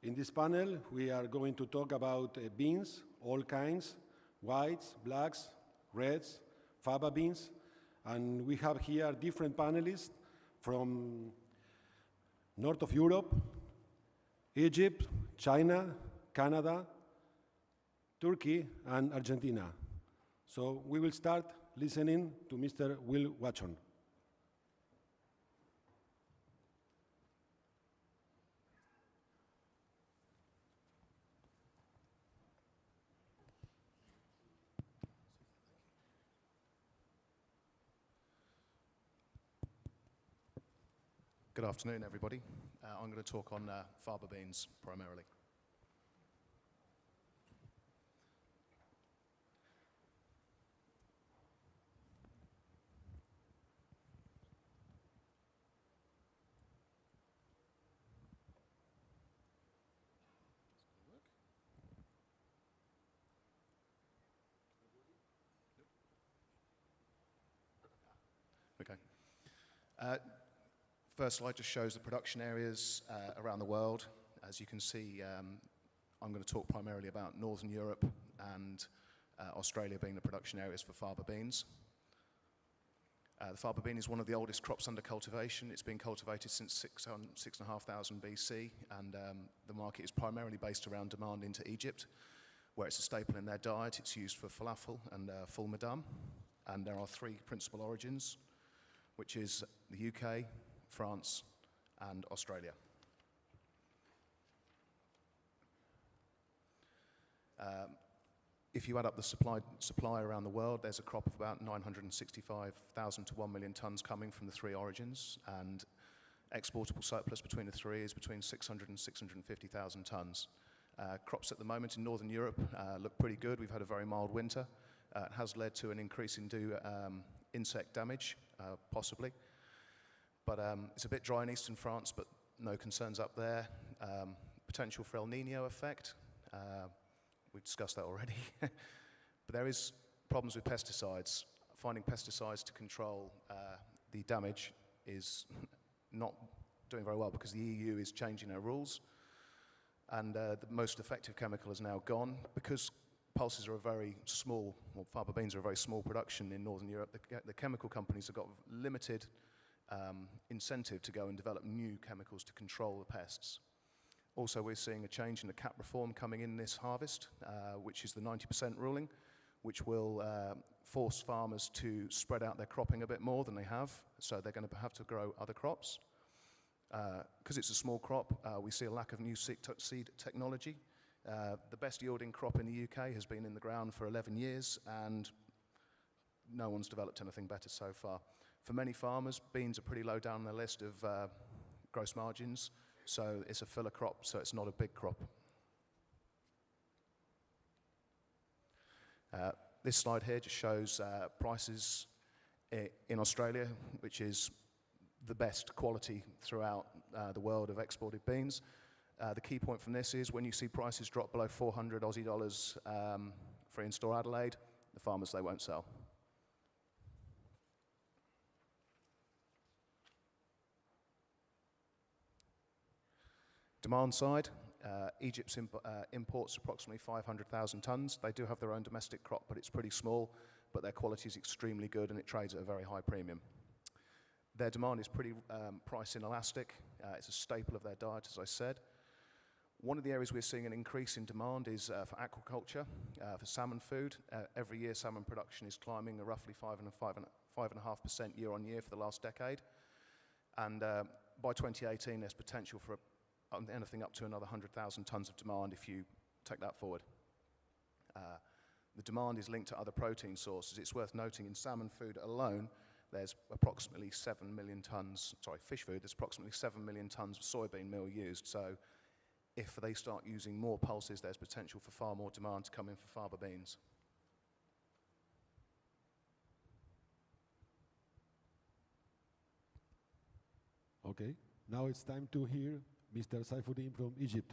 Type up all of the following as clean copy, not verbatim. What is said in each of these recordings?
In this panel, we are going to talk about beans, all kinds, whites, blacks, reds, Fava beans, and we have here different panelists from north of Europe, Egypt, China, Canada, Turkey, and Argentina. So we will start listening to Mr. Will Watson. Good afternoon, everybody. I'm going to talk on Fava beans primarily. Okay. First slide just shows the production areas around the world. As you can see, I'm going to talk primarily about Northern Europe and Australia being the production areas for Fava beans. The Fava bean is one of the oldest crops under cultivation. It's been cultivated since 6,500 BC, and the market is primarily based around demand into Egypt, where it's a staple in their diet. It's used for falafel and full madam, and there are three principal origins, which is the UK, France, and Australia. If you add up the supply around the world, there's a crop of about 965,000 to 1 million tons coming from the three origins, and exportable surplus between the three is between 600 and 650,000 tons. Crops at the moment in Northern Europe look pretty good. We've had a very mild winter. It has led to an increase in insect damage, possibly. But it's a bit dry in eastern France, but no concerns up there. Potential for El Nino effect. We discussed that already. But there is problems with pesticides. Finding pesticides to control the damage is not doing very well because the EU is changing their rules. And the most effective chemical is now gone. Because pulses are a very small, well, Fava beans are a very small production in Northern Europe, the chemical companies have got limited incentive to go and develop new chemicals to control the pests. Also, we're seeing a change in the cap reform coming in this harvest, which is the 90% ruling, which will force farmers to spread out their cropping a bit more than they have, so they're going to have to grow other crops. Because it's a small crop, we see a lack of new seed technology. The best yielding crop in the UK has been in the ground for 11 years, and no one's developed anything better so far. For many farmers, beans are pretty low down the list of gross margins, so it's a filler crop, so it's not a big crop. This slide here just shows prices in Australia, which is the best quality throughout the world of exported beans. The key point from this is when you see prices drop below 400 Aussie dollars for in-store Adelaide, the farmers, they won't sell. Demand side, Egypt imports approximately 500,000 tons. They do have their own domestic crop, but it's pretty small, but their quality is extremely good and it trades at a very high premium. Their demand is pretty price inelastic. It's a staple of their diet, as I said. One of the areas we're seeing an increase in demand is for aquaculture, for salmon food. Every year salmon production is climbing roughly 5.5% year on year for the last decade. And by 2018, there's potential for anything up to another 100,000 tons of demand if you take that forward. The demand is linked to other protein sources. It's worth noting in salmon food alone, there's approximately 7 million tons, fish food, there's approximately 7 million tons of soybean meal used. So if they start using more pulses, there's potential for far more demand to come in for Fava beans. Okay, now it's time to hear Mr. Saifuddin from Egypt.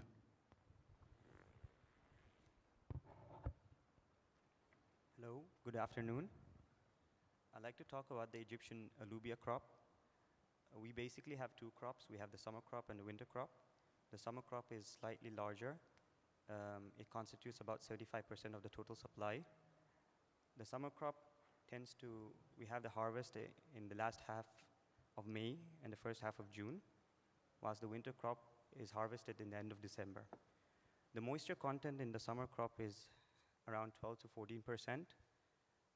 Hello, good afternoon. I'd like to talk about the Egyptian Lubia crop. We basically have two crops. We have the summer crop and the winter crop. The summer crop is slightly larger. It constitutes about 35% of the total supply. The summer crop we have the harvest in the last half of May and the first half of June, whilst the winter crop is harvested in the end of December. The moisture content in the summer crop is around 12 to 14%,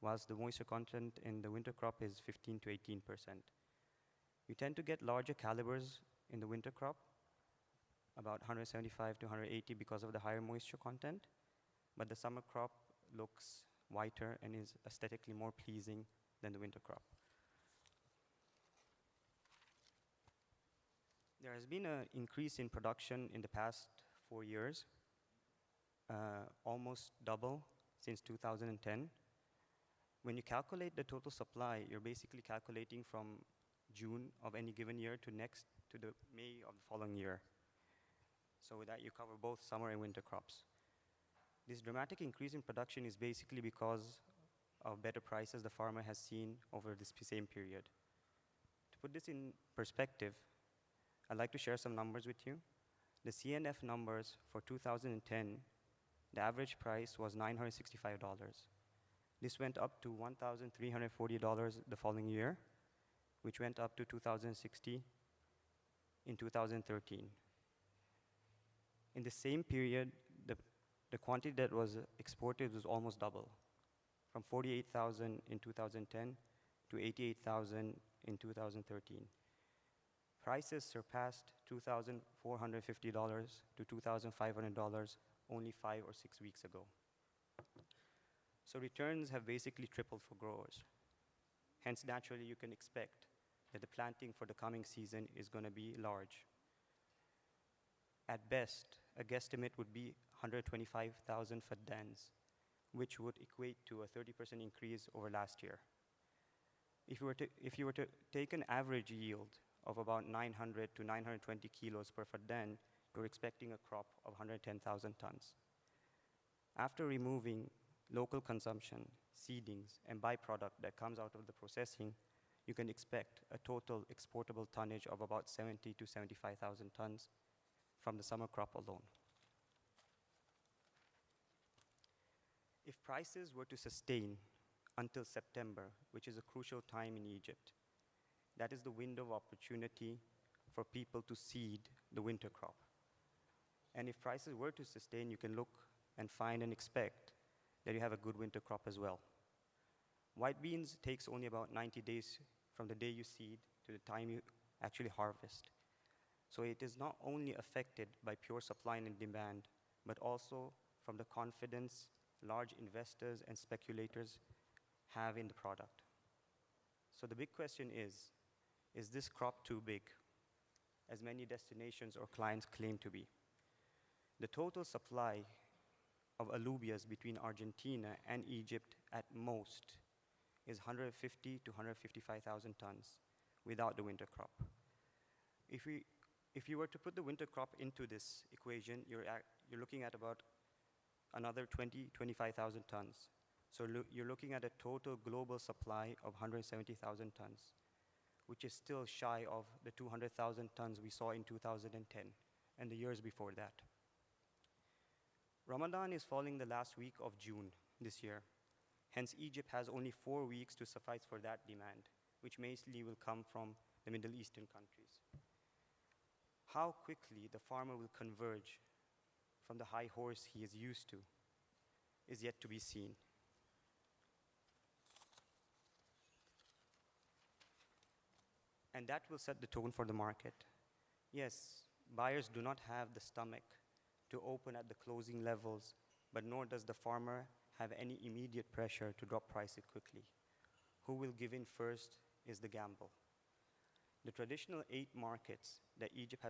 whilst the moisture content in the winter crop is 15 to 18%. You tend to get larger calibers in the winter crop, about 175 to 180 because of the higher moisture content, but the summer crop looks whiter and is aesthetically more pleasing than the winter crop. There has been an increase in production in the past 4 years, almost double since 2010. When you calculate the total supply, you're basically calculating from June of any given year to the May of the following year. So with that, you cover both summer and winter crops. This dramatic increase in production is basically because of better prices the farmer has seen over this same period. To put this in perspective, I'd like to share some numbers with you. The CNF numbers for 2010, the average price was $965. This went up to $1,340 the following year, which went up to $2,060 in 2013. In the same period, the quantity that was exported was almost double, from 48,000 in 2010 to 88,000 in 2013. Prices surpassed $2,450 to $2,500 only 5 or 6 weeks ago. So returns have basically tripled for growers. Hence, naturally, you can expect that the planting for the coming season is going to be large. At best, a guesstimate would be 125,000 faddans, which would equate to a 30% increase over last year. If you were to take an average yield of about 900 to 920 kilos per faddan, you're expecting a crop of 110,000 tons. After removing local consumption, seedings, and byproduct that comes out of the processing, you can expect a total exportable tonnage of about 70 to 75,000 tons from the summer crop alone. If prices were to sustain until September, which is a crucial time in Egypt, that is the window of opportunity for people to seed the winter crop. And if prices were to sustain, you can look and find and expect that you have a good winter crop as well. White beans takes only about 90 days from the day you seed to the time you actually harvest. So it is not only affected by pure supply and demand, but also from the confidence large investors and speculators have in the product. So the big question is this crop too big, as many destinations or clients claim to be? The total supply of alubias between Argentina and Egypt at most is 150 to 155,000 tons without the winter crop. If you were to put the winter crop into this equation, you're looking at about another 25,000 tons. So you're looking at a total global supply of 170,000 tons, which is still shy of the 200,000 tons we saw in 2010 and the years before that. Ramadan is falling the last week of June this year. Hence, Egypt has only 4 weeks to suffice for that demand, which mainly will come from the Middle Eastern countries. How quickly the farmer will converge from the high horse he is used to is yet to be seen. And that will set the tone for the market. Yes, buyers do not have the stomach to open at the closing levels, but nor does the farmer have any immediate pressure to drop prices quickly. Who will give in first is the gamble. The traditional 8 markets that Egypt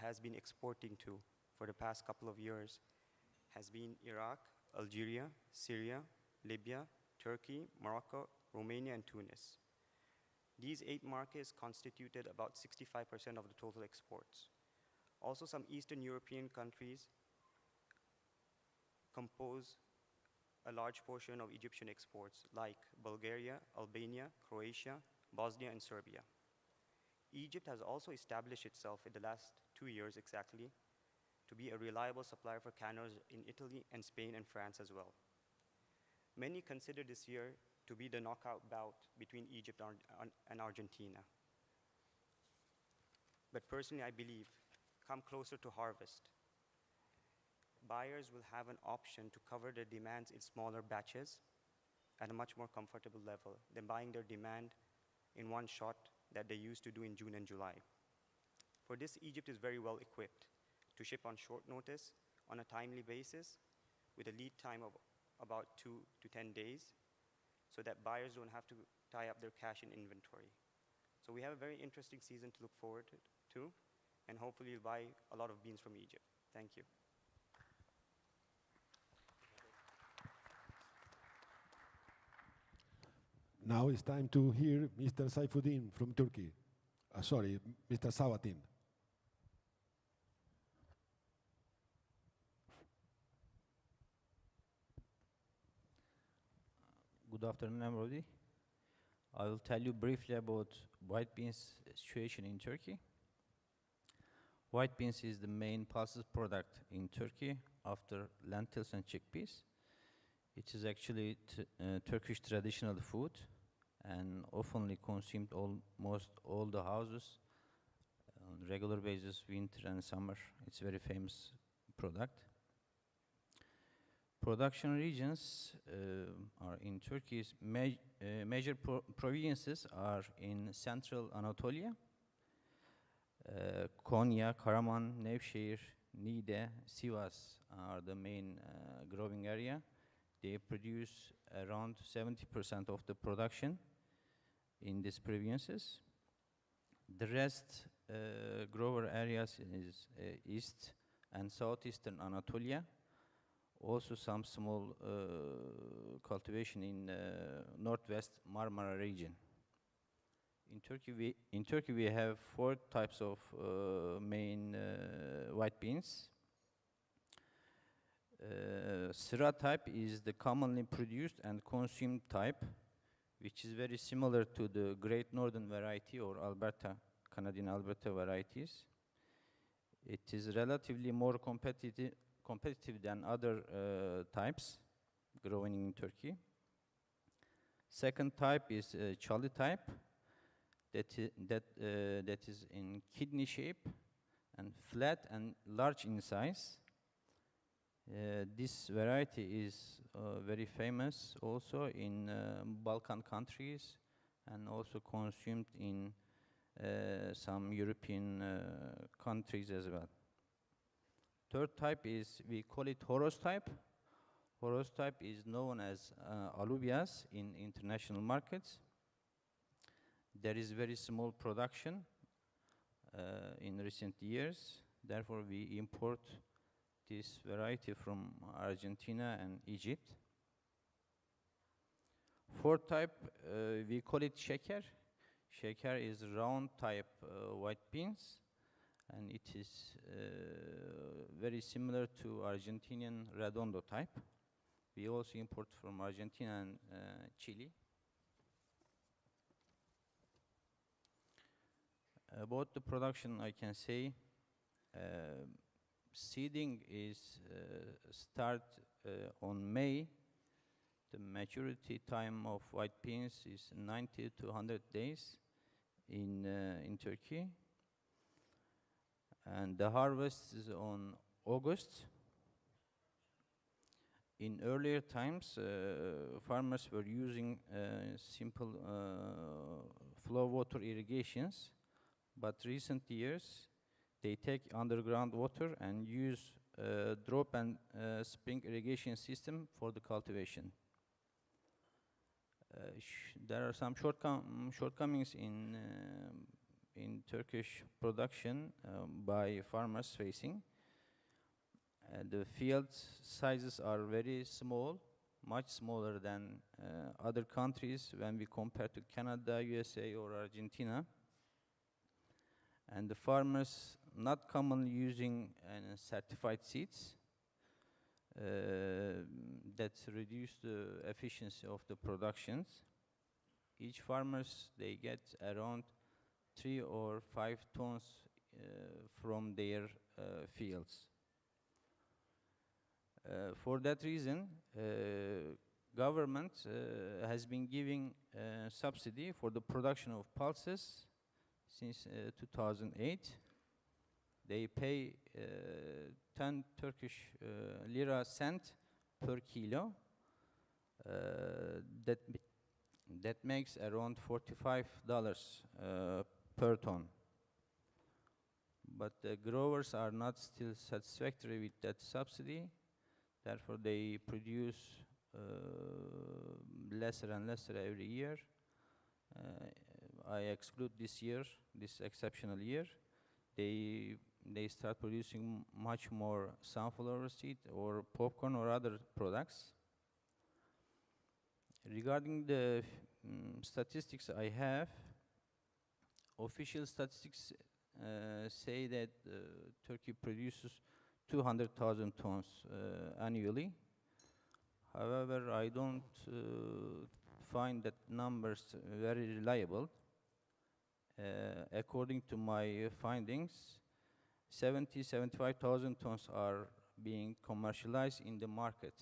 has been exporting to for the past couple of years has been Iraq, Algeria, Syria, Libya, Turkey, Morocco, Romania, and Tunis. These 8 markets constituted about 65% of the total exports. Also, some Eastern European countries compose a large portion of Egyptian exports, like Bulgaria, Albania, Croatia, Bosnia, and Serbia. Egypt has also established itself in the last 2 years exactly, to be a reliable supplier for canners in Italy and Spain and France as well. Many consider this year to be the knockout bout between Egypt and Argentina. But personally, I believe, come closer to harvest, buyers will have an option to cover their demands in smaller batches at a much more comfortable level than buying their demand in one shot that they used to do in June and July. For this, Egypt is very well equipped to ship on short notice on a timely basis with a lead time of about 2 to 10 days so that buyers don't have to tie up their cash in inventory. So we have a very interesting season to look forward to, and hopefully you'll buy a lot of beans from Egypt. Thank you. Now it's time to hear Mr. Saifuddin from Turkey. Sorry, Mr. Sabatin. Good afternoon, everybody. I will tell you briefly about white beans situation in Turkey. White beans is the main pulses product in Turkey after lentils and chickpeas. It is actually Turkish traditional food and oftenly consumed almost all the houses on regular basis, winter and summer. It's a very famous product. Production regions are in Turkey's major provinces are in central Anatolia, Konya, Karaman, Nevşehir, Niğde, Sivas are the main growing area. They produce around 70% of the production in these provinces. The rest grower areas is east and southeastern Anatolia. Also some small cultivation in northwest Marmara region. In Turkey we have 4 types of main white beans. Sıra type is the commonly produced and consumed type, which is very similar to the Great Northern variety or Canadian Alberta varieties. It is relatively more competitive than other types growing in Turkey. Second type is Charlie type, that is in kidney shape and flat and large in size. This variety is very famous also in Balkan countries and also consumed in some European countries as well. Third type is, we call it Horos type. Horos type is known as alubias in international markets. There is very small production in recent years. Therefore, we import this variety from Argentina and Egypt. Fourth type, we call it Şeker. Şeker is round type white beans, and it is very similar to Argentinian Redondo type. We also import from Argentina and Chile. About the production, I can say seeding is start on May. The maturity time of white beans is 90 to 100 days in Turkey. And the harvest is on August. In earlier times, farmers were using simple flow water irrigations, but recent years they take underground water and use drop and spring irrigation system for the cultivation. There are some shortcomings in Turkish production by farmers facing. The field sizes are very small, much smaller than other countries when we compare to Canada, USA, or Argentina. And the farmers not commonly using certified seeds that reduce the efficiency of the productions. Each farmers, they get around 3 or 5 tons from their fields. For that reason, government has been giving subsidy for the production of pulses since 2008. They pay 10 Turkish lira cent per kilo. That makes around $45 per ton. But the growers are not still satisfactory with that subsidy. Therefore, they produce lesser and lesser every year. I exclude this year, this exceptional year. They start producing much more sunflower seed or popcorn or other products. Regarding the statistics I have, official statistics say that Turkey produces 200,000 tons annually. However, I don't find that numbers very reliable. According to my findings, 75,000 tons are being commercialized in the market.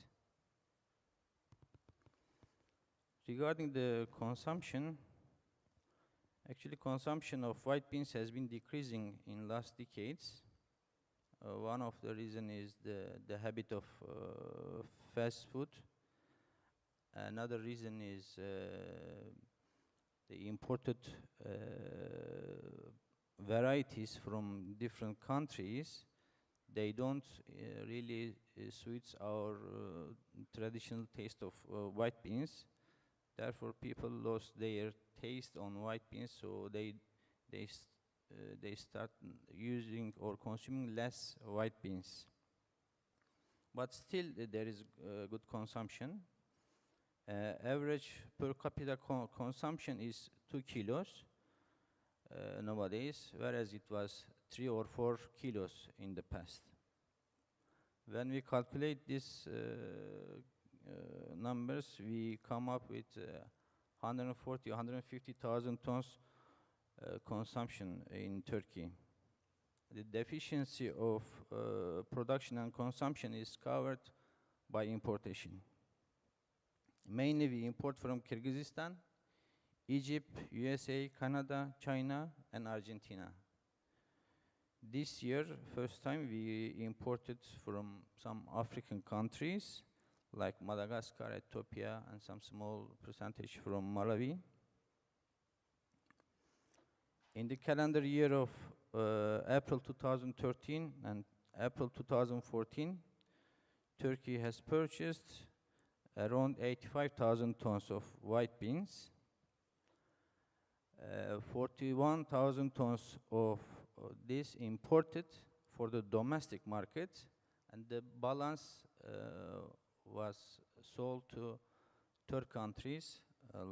Regarding the consumption, actually consumption of white beans has been decreasing in last decades. One of the reason is the habit of fast food. Another reason is the imported varieties from different countries. They don't really suit our traditional taste of white beans. Therefore, people lost their taste on white beans, so they start using or consuming less white beans. But still, there is good consumption. Average per capita consumption is 2 kilos nowadays, whereas it was 3 or 4 kilos in the past. When we calculate these numbers, we come up with 140, 150,000 tons consumption in Turkey. The deficiency of production and consumption is covered by importation. Mainly we import from Kyrgyzstan, Egypt, USA, Canada, China, and Argentina. This year, first time we imported from some African countries, like Madagascar, Ethiopia, and some small percentage from Malawi. In the calendar year of April 2013 and April 2014, Turkey has purchased around 85,000 tons of white beans, 41,000 tons of this imported for the domestic market, and the balance was sold to third countries,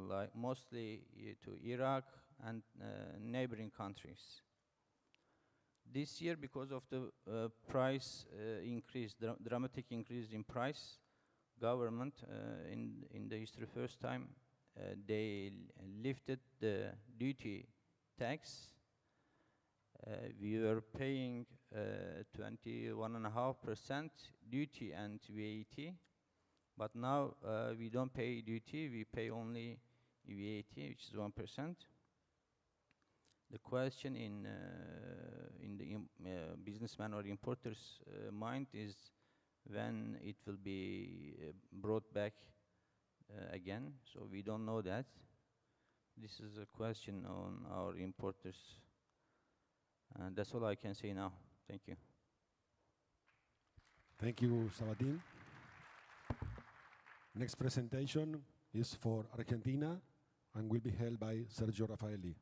like mostly to Iraq and neighboring countries. This year, because of the price increase, dramatic increase in price, government in the history first time they lifted the duty tax. We were paying 21.5% duty and VAT, but now we don't pay duty, we pay only VAT, which is 1%. The question in the businessman or importer's mind is when it will be brought back again, so we don't know that. This is a question on our importers. That's all I can say now. Thank you. Thank you, Sabatin. Next presentation is for Argentina and will be held by Sergio Raffaelli.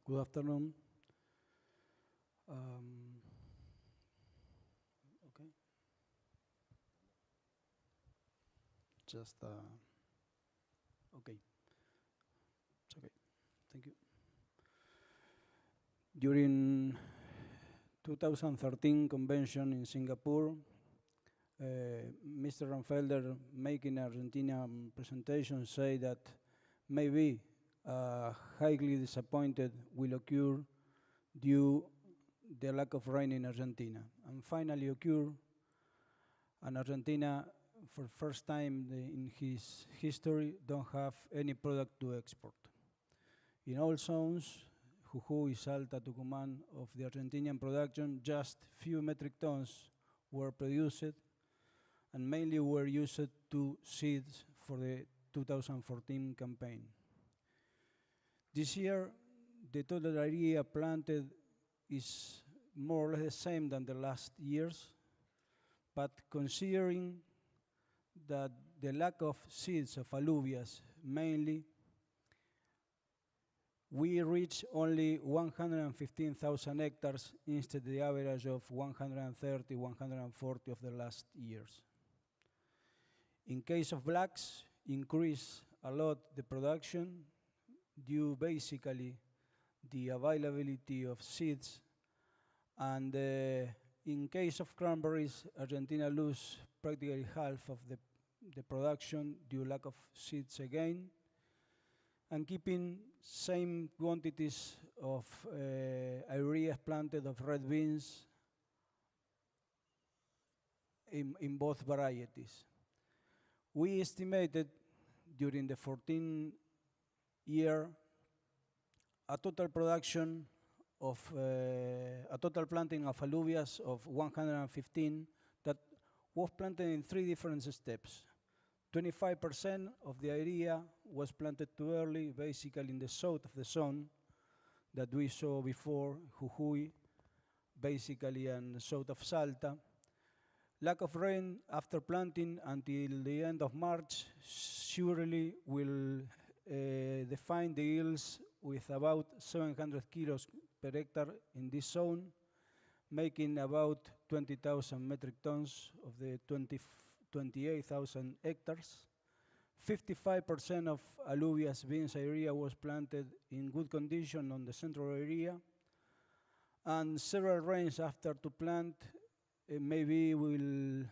Good afternoon. Okay. Just okay. It's okay. Thank you. During 2013 convention in Singapore, Mr. Ranfelder making Argentina presentation say that maybe highly disappointed will occur due the lack of rain in Argentina. And finally occur, and Argentina, for first time in his history, don't have any product to export. In all zones, Jujuy, Salta, Tucumán, of the Argentinian production, just few metric tons were produced and mainly were used to seeds for the 2014 campaign. This year, the total area planted is more or less the same than the last years, but considering that the lack of seeds of alluvias mainly, we reach only 115,000 hectares instead of the average of 130, 140 of the last years. In case of blacks, increase a lot the production due basically the availability of seeds, and in case of cranberries, Argentina lose practically half of the production due lack of seeds again, and keeping same quantities of areas planted of red beans in both varieties. We estimated during the 14 year a total production of a total planting of alluvias of 115 that was planted in 3 different steps. 25% of the area was planted too early, basically in the south of the zone that we saw before, Jujuy, basically, and south of Salta. Lack of rain after planting until the end of March surely will define the yields with about 700 kilos per hectare in this zone, making about 20,000 metric tons of the 28,000 hectares. 55% of alluvias beans area was planted in good condition on the central area, and several rains after to plant maybe will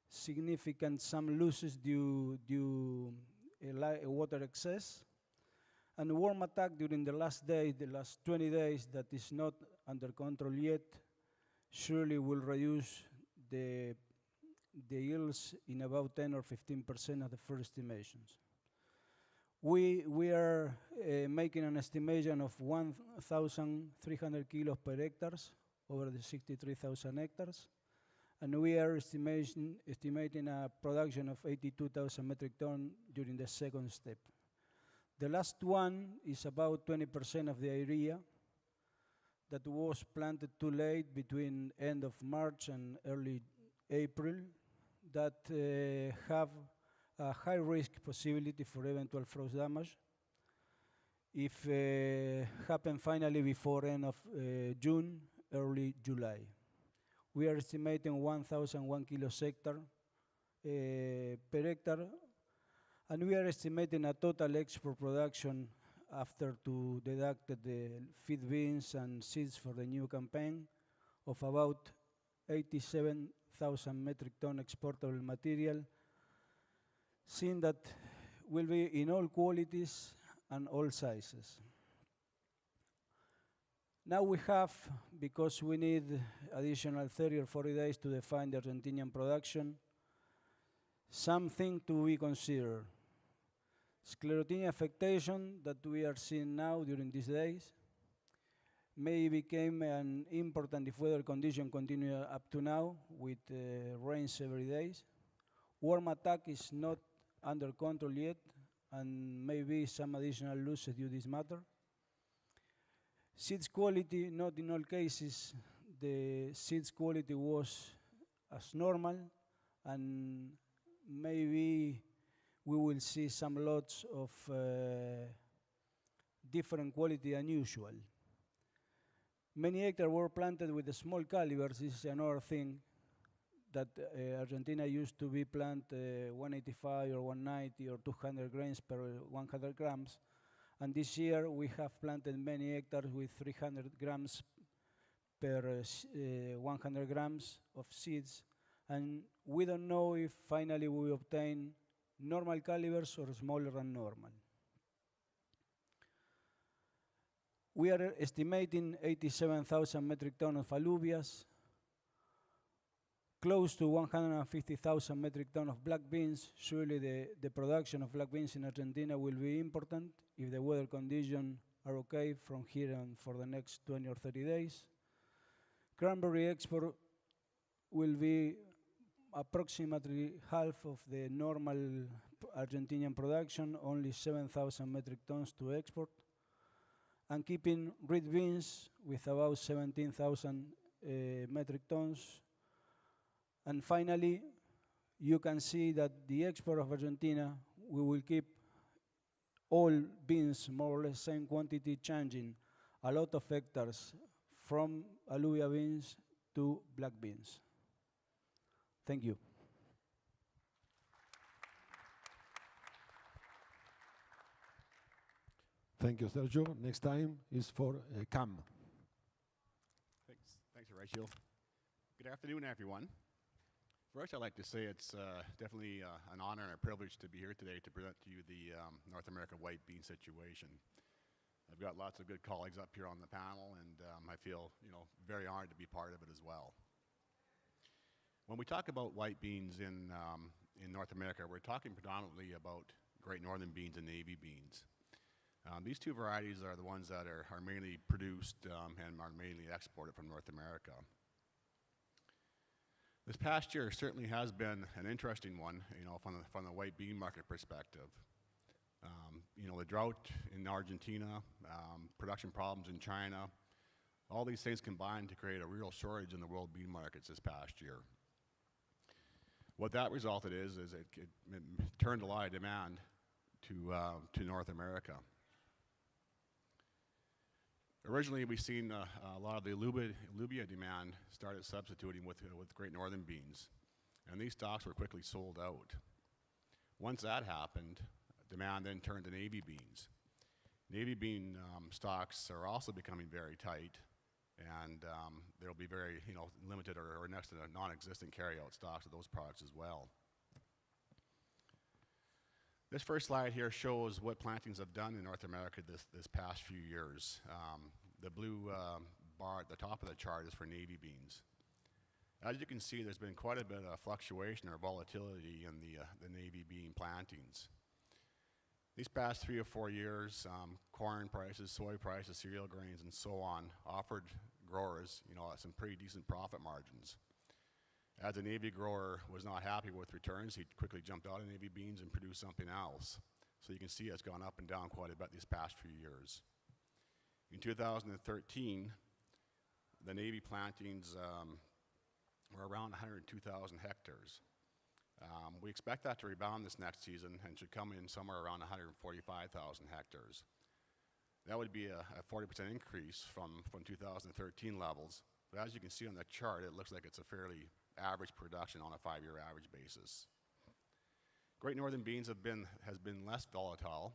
significant some losses due water excess, and worm attack during the last 20 days that is not under control yet, surely will reduce the yields in about 10 or 15% of the first estimations. We are making an estimation of 1,300 kilos per hectares over the 63,000 hectares, and we are estimating a production of 82,000 metric ton during the second step. The last one is about 20% of the area that was planted too late between end of March and early April, that have a high risk possibility for eventual frost damage. If happen finally before end of June, early July. We are estimating 1,001 kilos per hectare, and we are estimating a total export production after to deduct the feed beans and seeds for the new campaign of about 87,000 metric ton exportable material, seeing that will be in all qualities and all sizes. Now we have, because we need additional 30 or 40 days to define the Argentinian production, something to be considered. Sclerotinia affectation that we are seeing now during these days may become an important if weather condition continue up to now with rains every day. Worm attack is not under control yet, and maybe some additional losses due to this matter. Seeds quality, not in all cases, the seeds quality was as normal, and maybe we will see some lots of different quality than usual. Many hectares were planted with the small calibers. This is another thing that Argentina used to be planted 185 or 190 or 200 grains per 100 grams. And this year we have planted many hectares with 300 grams per 100 grams of seeds. And we don't know if finally we obtain normal calibers or smaller than normal. We are estimating 87,000 metric tons of alubias, close to 150,000 metric tons of black beans. Surely the production of black beans in Argentina will be important if the weather conditions are okay from here and for the next 20 or 30 days. Cranberry export will be approximately half of the normal Argentinian production, only 7,000 metric tons to export, and keeping red beans with about 17,000 metric tons. And finally, you can see that the export of Argentina, we will keep all beans more or less same quantity, changing a lot of hectares from alubia beans to black beans. Thank you. Thank you, Sergio. Next time is for Cam. Thanks, Horatio. Good afternoon, everyone. First, I'd like to say it's definitely an honor and a privilege to be here today to present to you the North American white bean situation. I've got lots of good colleagues up here on the panel, and I feel, very honored to be part of it as well. When we talk about white beans in North America, we're talking predominantly about Great Northern beans and navy beans. These two varieties are the ones that are mainly produced and are mainly exported from North America. This past year certainly has been an interesting one, from the white bean market perspective. The drought in Argentina, production problems in China, all these things combined to create a real shortage in the world bean markets this past year. What that resulted is it turned a lot of demand to North America. Originally, we've seen a lot of the Lubia demand started substituting with Great Northern beans, and these stocks were quickly sold out. Once that happened, demand then turned to navy beans. Navy bean stocks are also becoming very tight, and there'll be very limited or next to non-existent carryout stocks of those products as well. This first slide here shows what plantings have done in North America this past few years. The blue bar at the top of the chart is for navy beans. As you can see, there's been quite a bit of fluctuation or volatility in the navy bean plantings. These past 3 or 4 years, corn prices, soy prices, cereal grains, and so on offered growers, some pretty decent profit margins. As a navy grower was not happy with returns, he quickly jumped out of navy beans and produced something else. So you can see it's gone up and down quite a bit these past few years. In 2013, the navy plantings were around 102,000 hectares. We expect that to rebound this next season and should come in somewhere around 145,000 hectares. That would be a 40% increase from 2013 levels. But as you can see on the chart, it looks like it's a fairly average production on a 5-year average basis. Great Northern beans has been less volatile.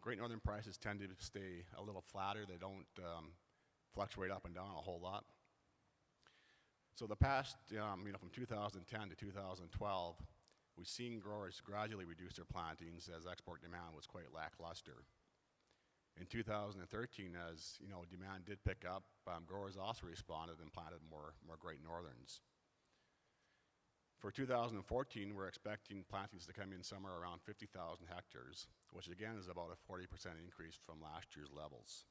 Great Northern prices tend to stay a little flatter. They don't fluctuate up and down a whole lot. So the past, from 2010 to 2012, we've seen growers gradually reduce their plantings as export demand was quite lackluster. In 2013, as demand did pick up, growers also responded and planted more Great Northerns. For 2014, we're expecting plantings to come in somewhere around 50,000 hectares, which again is about a 40% increase from last year's levels.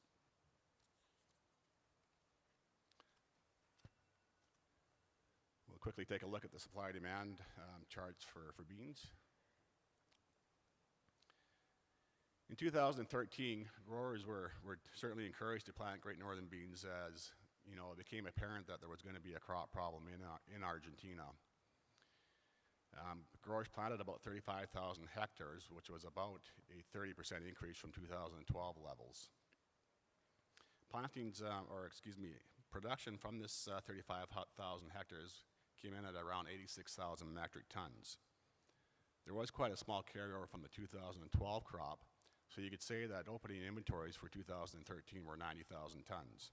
We'll quickly take a look at the supply-demand charts for beans. In 2013, growers were certainly encouraged to plant Great Northern beans as it became apparent that there was going to be a crop problem in Argentina. Growers planted about 35,000 hectares, which was about a 30% increase from 2012 levels. Production from this 35,000 hectares came in at around 86,000 metric tons. There was quite a small carryover from the 2012 crop, so you could say that opening inventories for 2013 were 90,000 tons.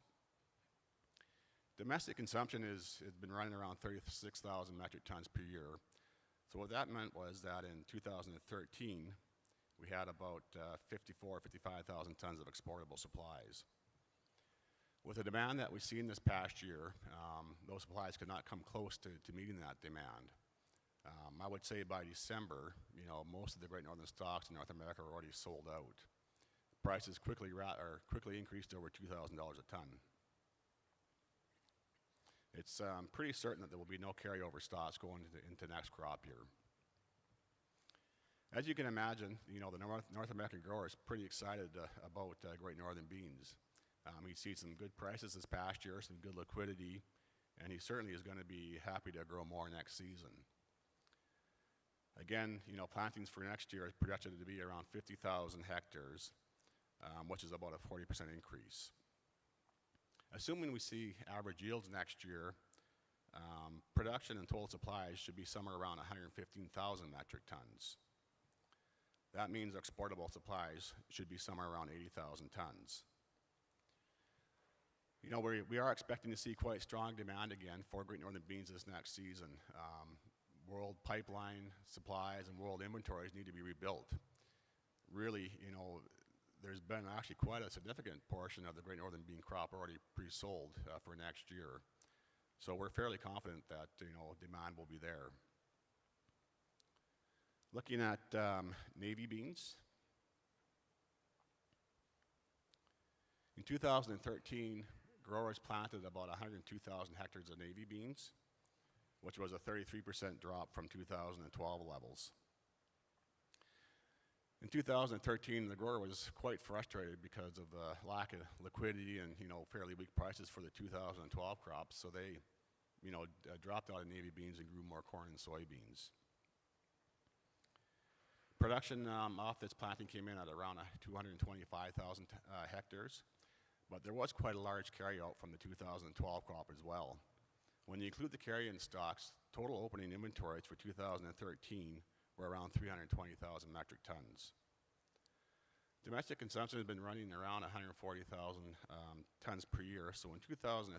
Domestic consumption has been running around 36,000 metric tons per year. So what that meant was that in 2013, we had about 55,000 tons of exportable supplies. With the demand that we've seen this past year, those supplies could not come close to meeting that demand. I would say by December, most of the Great Northern stocks in North America are already sold out. Prices quickly increased to over $2,000 a ton. It's pretty certain that there will be no carryover stocks going into next crop year. As you can imagine, the North American grower is pretty excited about Great Northern beans. He sees some good prices this past year, some good liquidity, and he certainly is going to be happy to grow more next season. Again, plantings for next year is projected to be around 50,000 hectares, which is about a 40% increase. Assuming we see average yields next year, production and total supplies should be somewhere around 115,000 metric tons. That means exportable supplies should be somewhere around 80,000 tons. We are expecting to see quite strong demand again for Great Northern beans this next season. World pipeline supplies and world inventories need to be rebuilt. Really, there's been actually quite a significant portion of the Great Northern bean crop already pre-sold for next year. So we're fairly confident that, demand will be there. Looking at navy beans. In 2013, growers planted about 102,000 hectares of navy beans, which was a 33% drop from 2012 levels. In 2013, the grower was quite frustrated because of the lack of liquidity and fairly weak prices for the 2012 crops, so they dropped out of navy beans and grew more corn and soybeans. Production off this planting came in at around 225,000 hectares, but there was quite a large carryout from the 2012 crop as well. When you include the carry-in stocks, total opening inventories for 2013 were around 320,000 metric tons. Domestic consumption has been running around 140,000 tons per year, so in 2013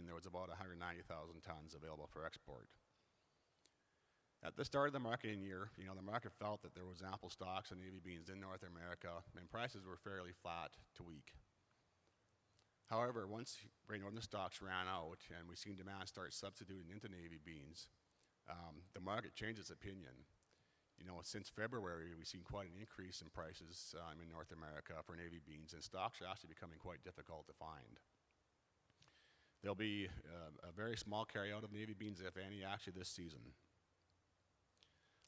there was about 190,000 tons available for export. At the start of the marketing year, the market felt that there was ample stocks of navy beans in North America, and prices were fairly flat to weak. However, once Great Northern stocks ran out and we seen demand start substituting into navy beans, the market changed its opinion. Since February, we've seen quite an increase in prices in North America for navy beans, and stocks are actually becoming quite difficult to find. There'll be a very small carryout of navy beans, if any, actually this season.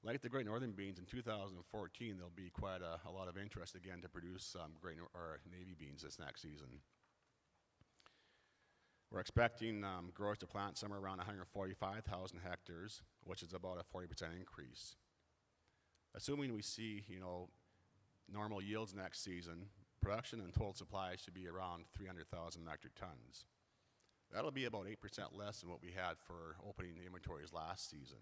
Like the Great Northern beans, in 2014, there'll be quite a lot of interest again to produce navy beans this next season. We're expecting growers to plant somewhere around 145,000 hectares, which is about a 40% increase. Assuming we see, normal yields next season, production and total supplies should be around 300,000 metric tons. That'll be about 8% less than what we had for opening inventories last season.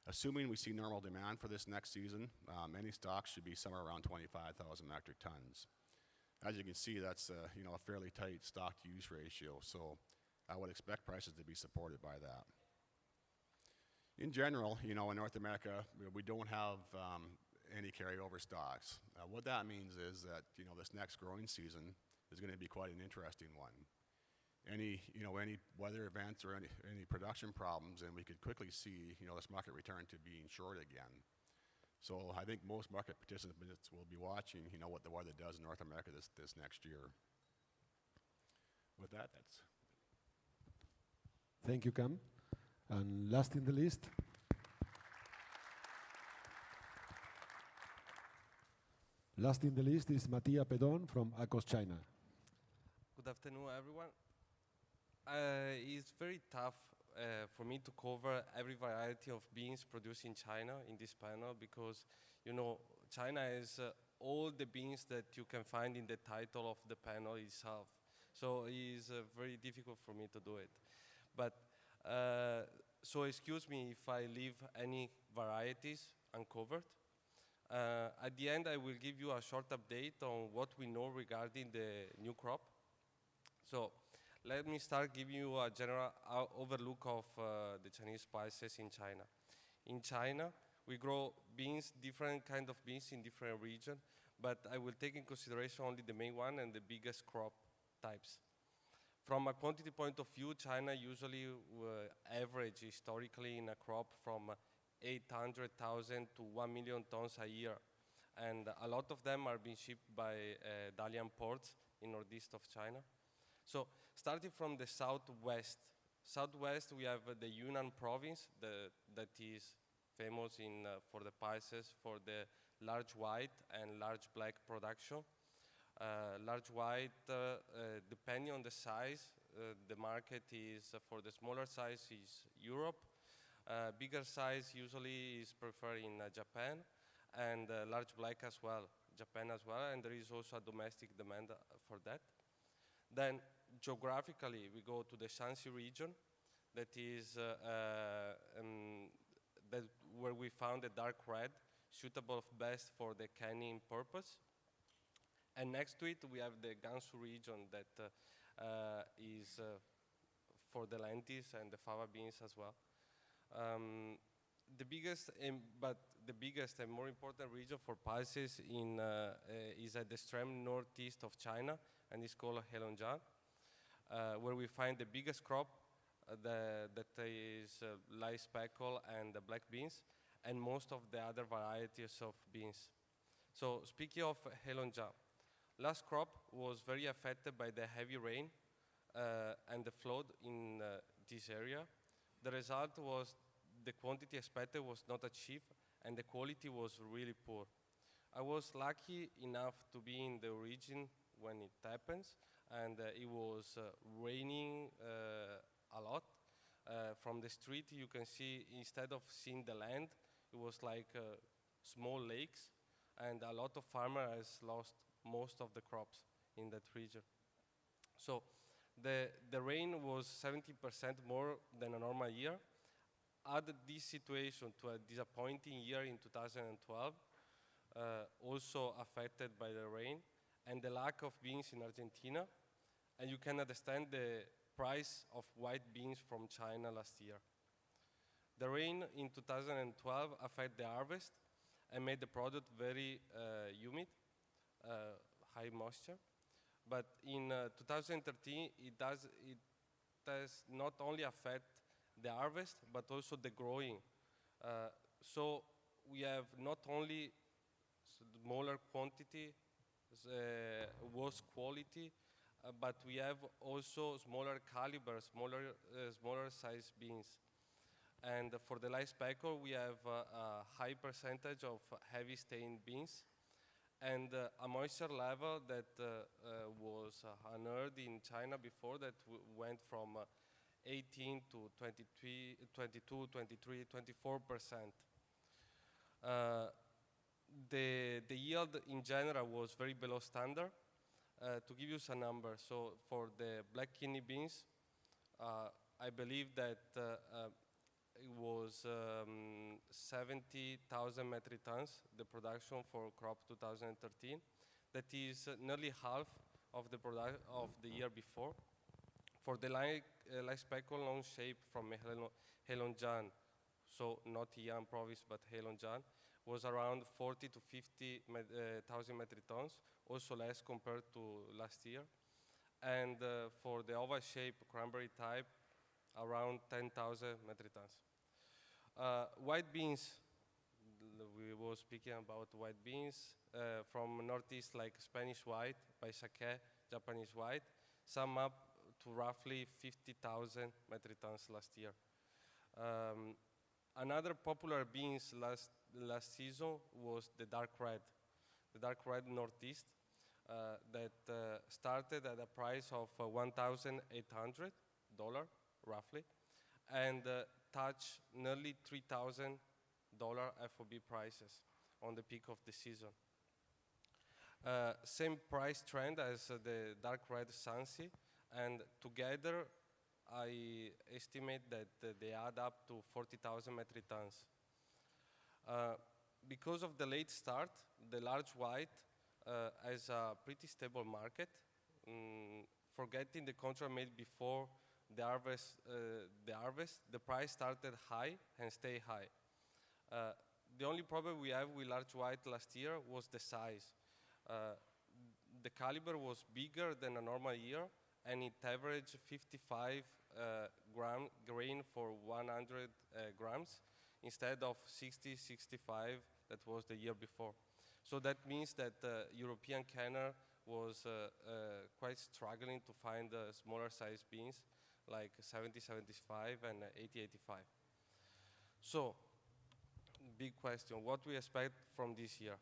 Assuming we see normal demand for this next season, any stocks should be somewhere around 25,000 metric tons. As you can see, that's a fairly tight stock-to-use ratio, so I would expect prices to be supported by that. In general, in North America, we don't have any carryover stocks. What that means is that this next growing season is going to be quite an interesting one. Any weather events or any production problems, and we could quickly see this market return to being short again. So I think most market participants will be watching what the weather does in North America this next year. With that, that's. Thank you, Cam. And last in the list. Last in the list is Mattia Pedon from Akos China. Good afternoon, everyone. It's very tough for me to cover every variety of beans produced in China in this panel because, China has all the beans that you can find in the title of the panel itself. So it's very difficult for me to do it. But, so excuse me if I leave any varieties uncovered. At the end, I will give you a short update on what we know regarding the new crop. So let me start giving you a general overlook of the Chinese spices in China. In China, we grow beans, different kind of beans in different region, but I will take in consideration only the main one and the biggest crop types. From a quantity point of view, China usually average historically in a crop from 800,000 to 1 million tons a year. And a lot of them are being shipped by Dalian ports in northeast of China. So starting from the southwest, we have the Yunnan province that is famous for the pulses, for the large white and large black production. Large white, depending on the size, the market is, for the smaller size is Europe. Bigger size usually is preferred in Japan, and large black as well, Japan as well, and there is also a domestic demand for that. Then geographically, we go to the Shanxi region, that is where we found the dark red, suitable best for the canning purpose. And next to it, we have the Gansu region that is for the lentils and the fava beans as well. The biggest and more important region for pulses is at the extreme northeast of China, and it's called Heilongjiang, where we find the biggest crop that is light speckle and the black beans, and most of the other varieties of beans. So speaking of Heilongjiang, last crop was very affected by the heavy rain and the flood in this area. The result was the quantity expected was not achieved, and the quality was really poor. I was lucky enough to be in the region when it happens, and it was raining a lot. From the street, you can see, instead of seeing the land, it was like small lakes, and a lot of farmers lost most of the crops in that region. So the rain was 70% more than a normal year. Add this situation to a disappointing year in 2012, also affected by the rain, and the lack of beans in Argentina, and you can understand the price of white beans from China last year. The rain in 2012 affected the harvest and made the product very humid, high moisture. But in 2013, it does not only affect the harvest, but also the growing. So we have not only smaller quantity, worse quality, but we have also smaller caliber, smaller size beans. And for the light speckle, we have a high percentage of heavy stained beans, and a moisture level that was unheard in China before, that went from 18 to 23, 22, 23, 24%. The yield in general was very below standard. To give you some numbers, so for the black kidney beans, I believe that it was 70,000 metric tons, the production for crop 2013. That is nearly half of the year before. For the light speckle long shape from Heilongjiang, so not Yian province but Heilongjiang, was around 40 to 50,000 metric tons, also less compared to last year. And for the oval shape cranberry type, around 10,000 metric tons. White beans, we were speaking about white beans from northeast, like Spanish white, Baisake, Japanese white, sum up to roughly 50,000 metric tons last year. Another popular beans last season was the dark red northeast, that started at a price of $1,800 roughly, and touched nearly $3,000 FOB prices on the peak of the season. Same price trend as the dark red Sansi, and together I estimate that they add up to 40,000 metric tons. Because of the late start, the large white has a pretty stable market, forgetting the contract made before the harvest, the price started high and stay high. the only problem we have with large white last year was the size. The caliber was bigger than a normal year, and it averaged 55 grain for 100 grams instead of 60, 65 that was the year before. So that means that European canner was quite struggling to find smaller size beans like 70, 75 and 80, 85. So, big question, what we expect from this year?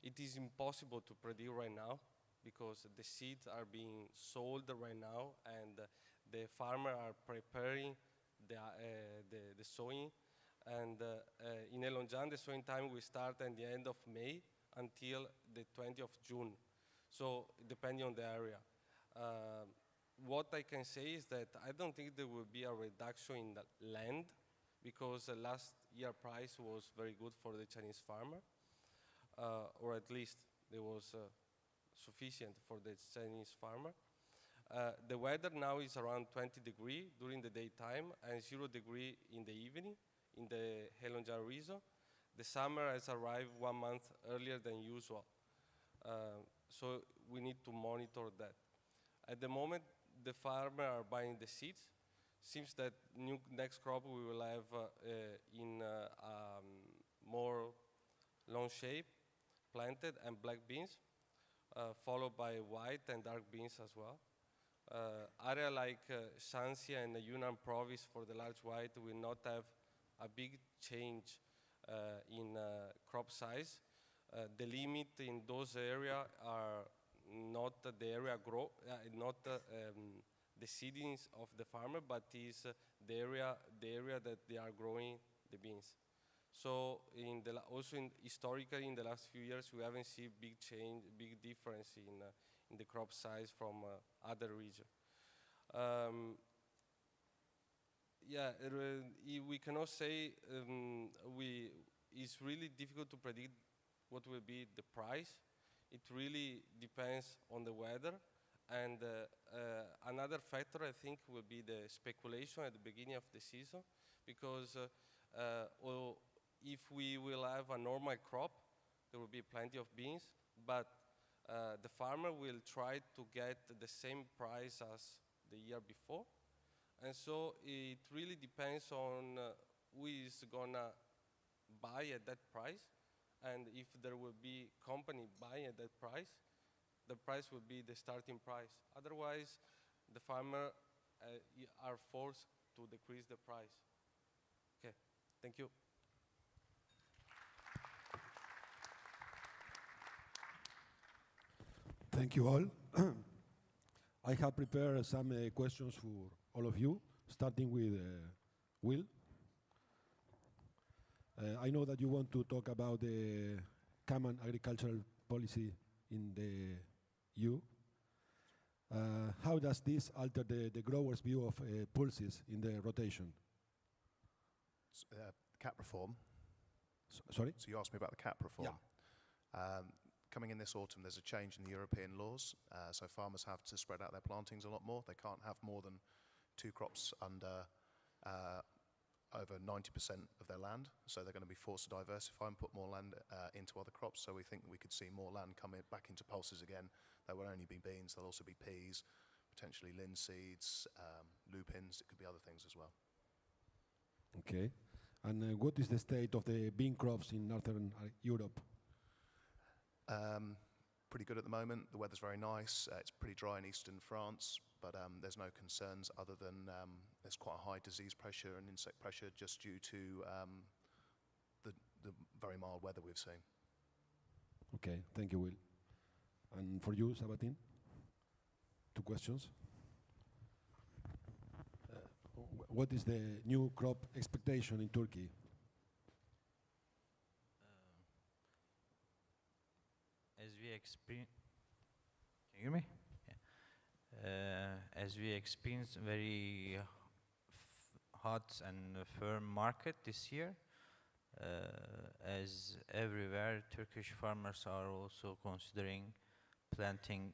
It is impossible to predict right now because the seeds are being sold right now and the farmers are preparing the sowing. And in Elonjan, the sowing time will start at the end of May until the 20th of June. So depending on the area. What I can say is that I don't think there will be a reduction in the land because last year price was very good for the Chinese farmer, or at least there was sufficient for the Chinese farmer. The weather now is around 20 degrees during the daytime and 0 degree in the evening in the Heilongjiang region. The summer has arrived 1 month earlier than usual. So we need to monitor that. At the moment, the farmers are buying the seeds. Seems that next crop we will have in more long shape, planted and black beans, followed by white and dark beans as well. Area like Shanxi and the Yunnan province for the large white will not have a big change in crop size. The limit in those areas are not the area not the seedings of the farmer, but is the area that they are growing the beans. So historically in the last few years, we haven't seen big change, big difference in the crop size from other regions. We cannot say it's really difficult to predict what will be the price. It really depends on the weather. And another factor, I think, will be the speculation at the beginning of the season, because if we will have a normal crop, there will be plenty of beans, but the farmer will try to get the same price as the year before. And so it really depends on who is gonna buy at that price, and if there will be company buying at that price, the price will be the starting price. Otherwise, the farmer are forced to decrease the price. Okay, thank you. Thank you all. I have prepared some questions for all of you, starting with Will. I know that you want to talk about the common agricultural policy in the EU. How does this alter the growers' view of pulses in the rotation? Cap reform. Sorry? So you asked me about the cap reform. Yeah. Coming in this autumn, there's a change in the European laws. So farmers have to spread out their plantings a lot more. They can't have more than 2 crops under over 90% of their land. So they're going to be forced to diversify and put more land into other crops. So we think we could see more land coming back into pulses again. There won't only be beans, there'll also be peas, potentially linseeds, lupins. It could be other things as well. Okay. And what is the state of the bean crops in Northern Europe? Pretty good at the moment. The weather's very nice. It's pretty dry in eastern France, but there's no concerns other than there's quite a high disease pressure and insect pressure just due to the very mild weather we've seen. Okay, thank you, Will. And for you, Sabatin? 2 questions. What is the new crop expectation in Turkey? As we experience, can you hear me? Yeah. As we experience very hot and firm market this year, as everywhere, Turkish farmers are also considering planting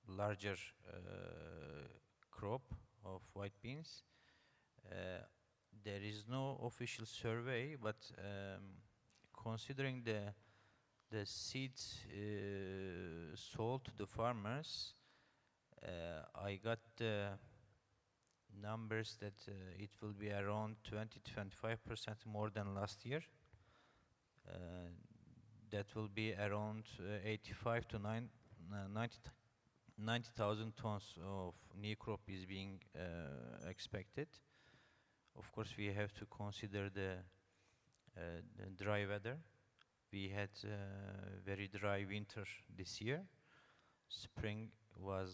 larger crop of white beans. there is no official survey, but considering the seeds sold to the farmers, I got the numbers that it will be around 20 to 25% more than last year. That will be around 85 to 90,000 tons of new crop is being expected. Of course, we have to consider the dry weather. We had very dry winter this year. Spring was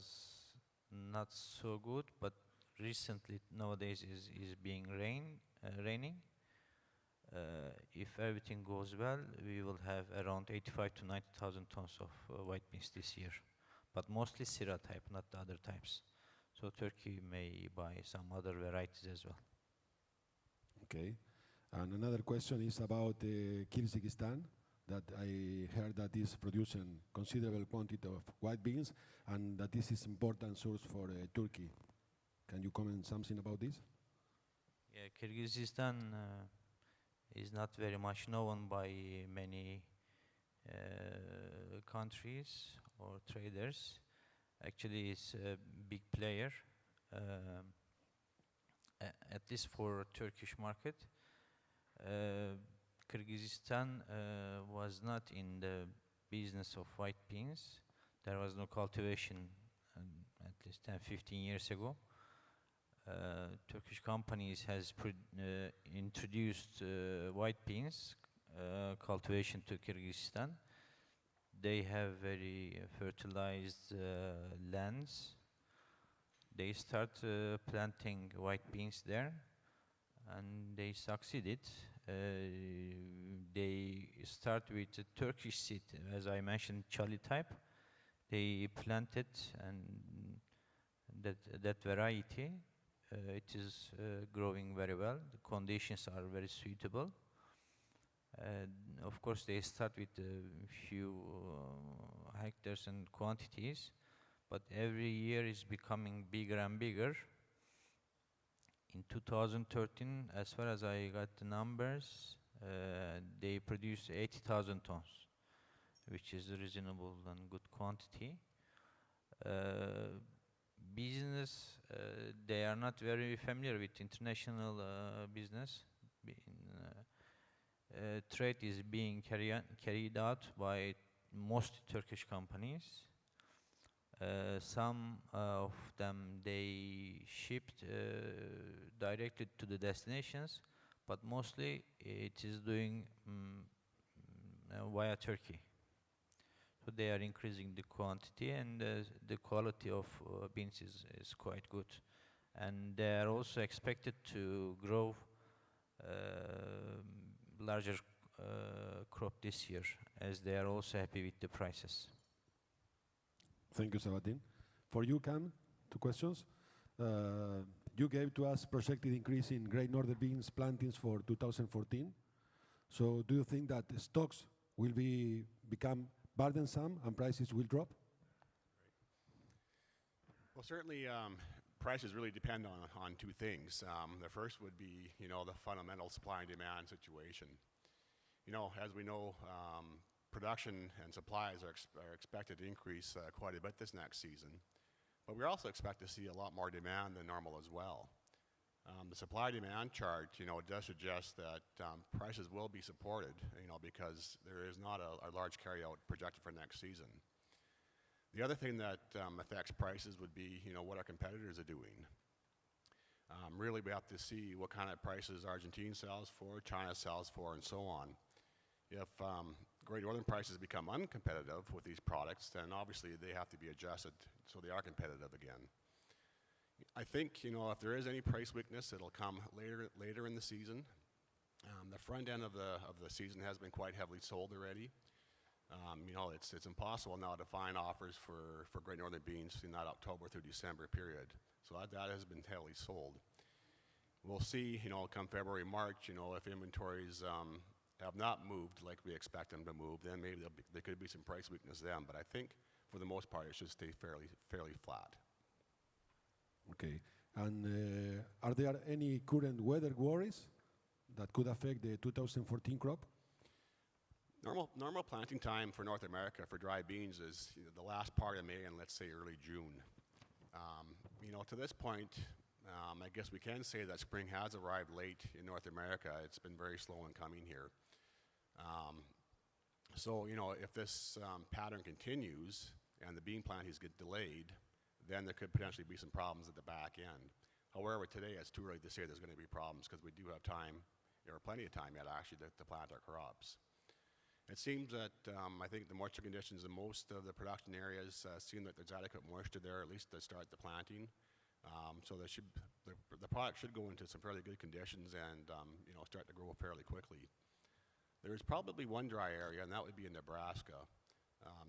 not so good, but recently nowadays is being raining. If everything goes well, we will have around 85 to 90,000 tons of white beans this year, but mostly Syrah type, not the other types. So Turkey may buy some other varieties as well. Okay. And another question is about Kyrgyzstan, that I heard that is producing considerable quantity of white beans and that this is important source for Turkey. Can you comment something about this? Yeah, Kyrgyzstan is not very much known by many countries or traders. Actually, it's a big player, at least for Turkish market. Kyrgyzstan was not in the business of white beans. There was no cultivation at least 10, 15 years ago. Turkish companies has introduced white beans cultivation to Kyrgyzstan. They have very fertilized lands. They start planting white beans there, and they succeeded. They start with a Turkish seed, as I mentioned, Charlie type. They planted, and that variety, it is growing very well. The conditions are very suitable. Of course, they start with a few hectares and quantities, but every year is becoming bigger and bigger. In 2013, as far as I got the numbers, they produced 80,000 tons, which is a reasonable and good quantity. Business, they are not very familiar with international business. Trade is being carried out by most Turkish companies. Some of them, they shipped directly to the destinations, but mostly it is doing via Turkey. So they are increasing the quantity, and the quality of beans is quite good. And they are also expected to grow larger crop this year, as they are also happy with the prices. Thank you, Sabatin. For you, Cam, 2 questions. You gave to us projected increase in Great Northern beans plantings for 2014. So do you think that the stocks will become burdensome and prices will drop? Well, certainly prices really depend on 2 things. The first would be, the fundamental supply and demand situation. As we know, production and supplies are expected to increase quite a bit this next season, but we also expect to see a lot more demand than normal as well. The supply-demand chart, does suggest that prices will be supported, because there is not a large carryout projected for next season. The other thing that affects prices would be, what our competitors are doing. Really, we have to see what kind of prices Argentina sells for, China sells for, and so on. If Great Northern prices become uncompetitive with these products, then obviously they have to be adjusted so they are competitive again. I think, if there is any price weakness, it'll come later in the season. The front end of the season has been quite heavily sold already. It's impossible now to find offers for Great Northern beans in that October through December period. So that has been heavily sold. We'll see, come February, March, if inventories have not moved like we expect them to move, then maybe there could be some price weakness then. But I think, for the most part, it should stay fairly flat. Okay. And are there any current weather worries that could affect the 2014 crop? Normal planting time for North America for dry beans is the last part of May and let's say early June. To this point, I guess we can say that spring has arrived late in North America. It's been very slow in coming here. If this pattern continues and the bean plantings get delayed, then there could potentially be some problems at the back end. However, today it's too early to say there's going to be problems because we do have time, or plenty of time yet actually, to plant our crops. It seems that I think the moisture conditions in most of the production areas seem that there's adequate moisture there, at least to start the planting. So the product should go into some fairly good conditions and start to grow fairly quickly. There's probably one dry area, and that would be in Nebraska.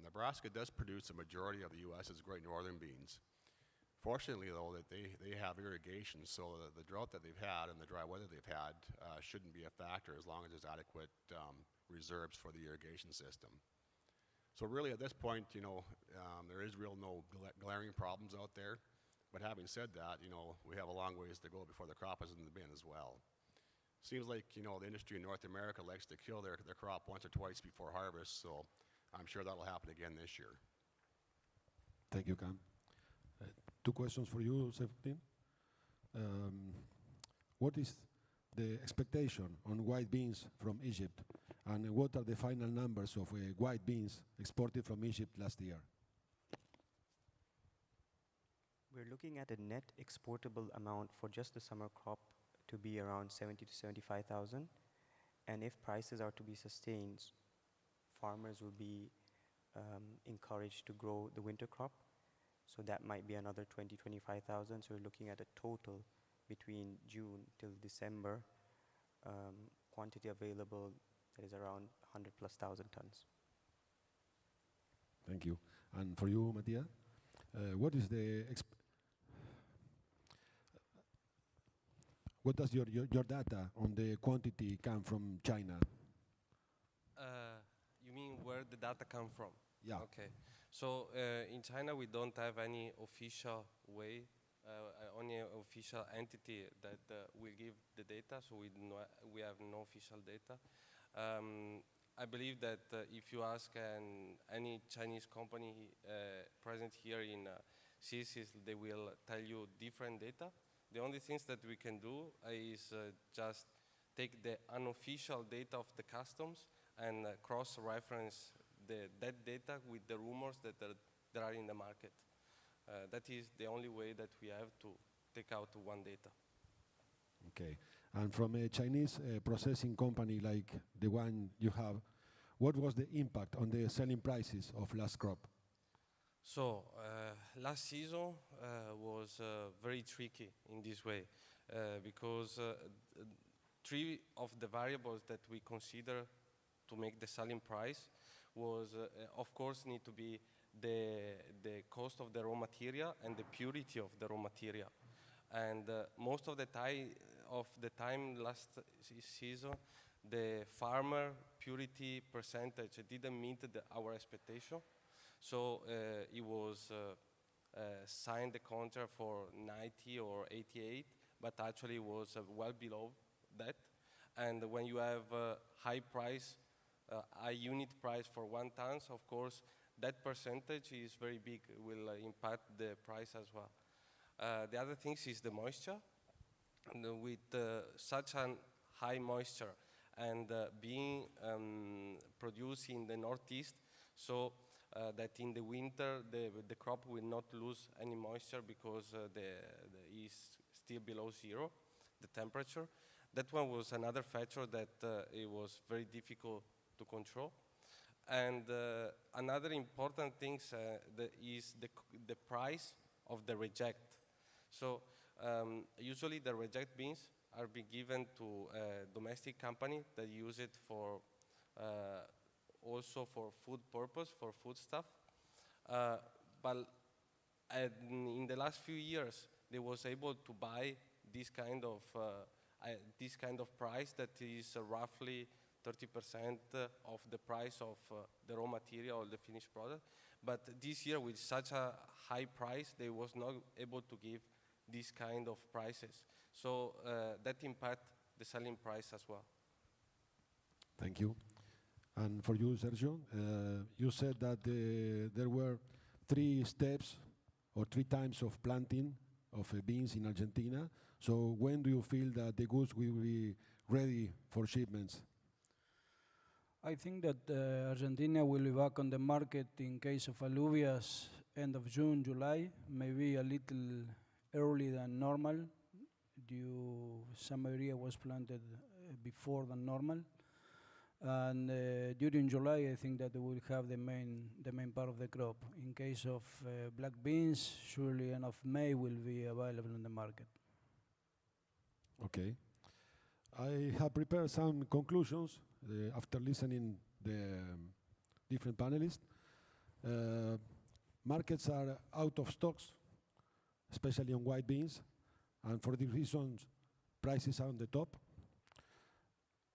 Nebraska does produce a majority of the U.S.'s Great Northern beans. Fortunately, though, that they have irrigation, so the drought that they've had and the dry weather they've had shouldn't be a factor as long as there's adequate reserves for the irrigation system. So really, at this point, there is no glaring problems out there. But having said that, we have a long ways to go before the crop is in the bin as well. Seems like, the industry in North America likes to kill their crop once or twice before harvest, so I'm sure that'll happen again this year. Thank you, Cam. Two questions for you, Septin. What is the expectation on white beans from Egypt, and what are the final numbers of white beans exported from Egypt last year? We're looking at a net exportable amount for just the summer crop to be around 70 to 75,000. And if prices are to be sustained, farmers will be encouraged to grow the winter crop. So that might be another 20, 25,000. So we're looking at a total between June till December quantity available that is around 100 plus thousand tons. Thank you. And for you, Mattia, what is the what does your data on the quantity come from China? You mean where the data come from? Yeah. Okay. So in China, we don't have any official way, only an official entity that will give the data. So we have no official data. I believe that if you ask any Chinese company present here in CISIS, they will tell you different data. The only things that we can do is just take the unofficial data of the customs and cross-reference that data with the rumors that are in the market. That is the only way that we have to take out one data. Okay. And from a Chinese processing company like the one you have, what was the impact on the selling prices of last crop? So last season was very tricky in this way because three of the variables that we consider to make the selling price was, of course, need to be the cost of the raw material and the purity of the raw material. And most of the time last season, the farmer purity percentage didn't meet our expectation. So it was signed the contract for 90 or 88, but actually was well below that. And when you have high price, a unit price for 1 ton, of course, that percentage is very big, will impact the price as well. The other thing is the moisture. And with such a high moisture and being produced in the northeast, so that in the winter the crop will not lose any moisture because is still below zero, the temperature. That one was another factor that it was very difficult to control. And another important thing is the price of the reject. So usually the reject beans are being given to a domestic company that use it for also for food purpose, for food stuff. But in the last few years, they was able to buy this kind of price that is roughly 30% of the price of the raw material or the finished product. But this year, with such a high price, they was not able to give these kind of prices. So that impact the selling price as well. Thank you. And for you, Sergio, you said that there were 3 steps or 3 times of planting of beans in Argentina. So when do you feel that the goods will be ready for shipments? I think that Argentina will be back on the market in case of alubias end of June, July, maybe a little early than normal. Some area was planted before than normal. And during July, I think that we will have the main part of the crop. In case of black beans, surely end of May will be available in the market. Okay. I have prepared some conclusions after listening the different panelists. Markets are out of stocks, especially on white beans, and for these reasons, prices are on the top.